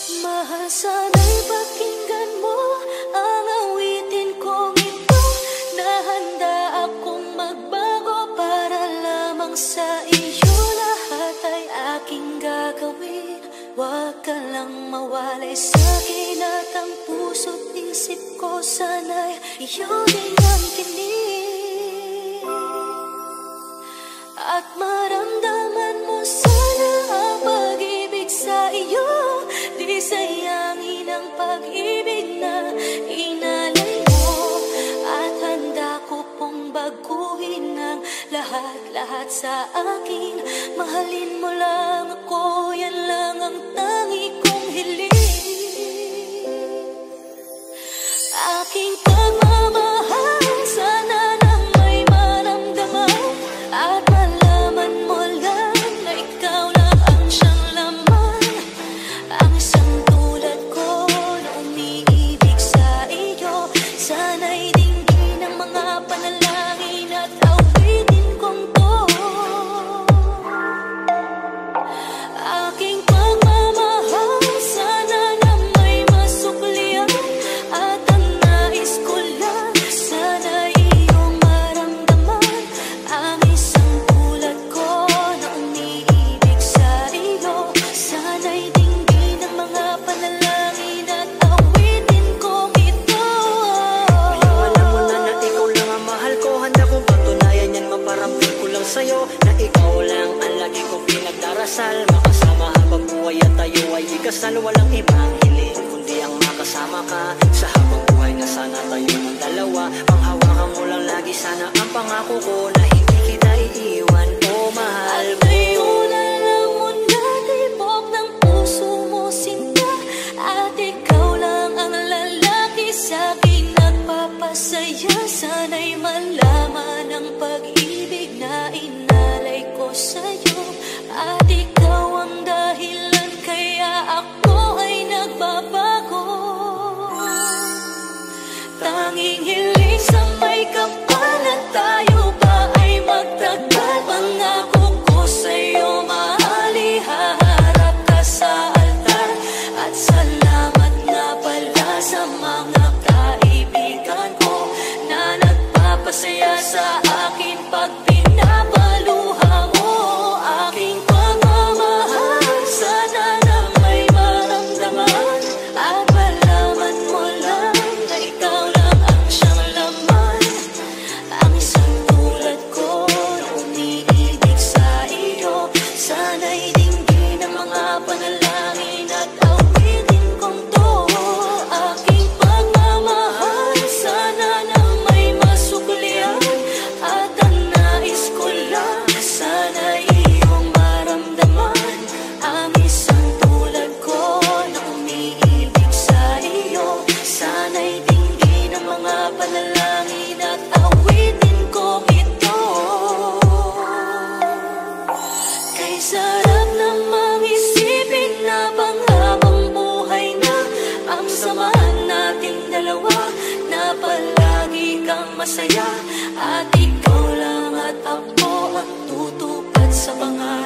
Mahal, sana'y pakinggan mo ang awitin kong ito, na handa akong magbago para lamang sa iyo. Lahat ay aking gagawin, huwag ka lang mawalay sa'kin. At ang puso't isip ko sana'y iyo din ang kinig, at maramdaman mo sana ang pag-ibig sa iyo. Di sayangin ang pag-ibig na inalay mo, at handa ko pong baguhin ang lahat-lahat sa akin. Mahalin mo lang ako, yan lang ang tangi kong hiling. Aking pagmamahal, sana nang may maramdaman, at malaman mo lang na ikaw lang ang siyang laman. Ang isang tulad ko na umiibig sa iyo, sana'y dinggin ang mga panalangin at awitin kong to. Aking pagmamahal, sana nang may masuklian, at ang nais ko lang sana'y iyong maramdaman. Ang isang tulad ko na umiibig sa iyo, sana'y dinggin ang mga panalangin at awitin kong ito. Ngayon alam mo na ikaw lang ang mahal ko, handa kong patunayan yan, maparamdam ko lang sa'yo na ikaw lang ang lagi kong pinagdarasal. Makasama habang buhay at tayo ay ikasal, walang ibang hiling kundi ang makasama ka sa habang buhay na sana tayo ng dalawa. Panghawakan mo lang lagi sana ang pangako ko na hindi kita iiwan, oh mahal At mo. ngayon alam mo na tibok ng puso mo sinta, at ikaw lang ang lalaki sa'kin nagpapasaya. Sana'y malaman ang pag-ibig na inalay ko sa'yo, at ikaw ang dahilan kaya ako ay nagbabago. Tanging hiling sa may kapal at tayo ba ay magtagal. Pangako ko sa'yo, mahal, ihaharap ka sa altar. At salamat nga pala sa mga kaibigan ko na nagpapasaya sa akin pag pinapaluha mo. Aking pagmamahal, sana na may maramdaman, at malaman mo lang na ikaw lang ang siyang laman. Ang isang tulad ko na umiibig sa iyo, sana'y dinggin ang mga panalangin at awitin kong to. Aking pagmamahal, sana na may masuklian, at ang nais ko lang sana'y iyong maramdaman. Ang isang tulad ko na umiibig sa iyo, sana'y dinggin ang mga panalangin at awitin kong ito. Kay sarap namang isipin na panghabang buhay na ang samahan nating dalawa, na palagi kang masaya, at ikaw lang at ako ang tutupad sa pangarap.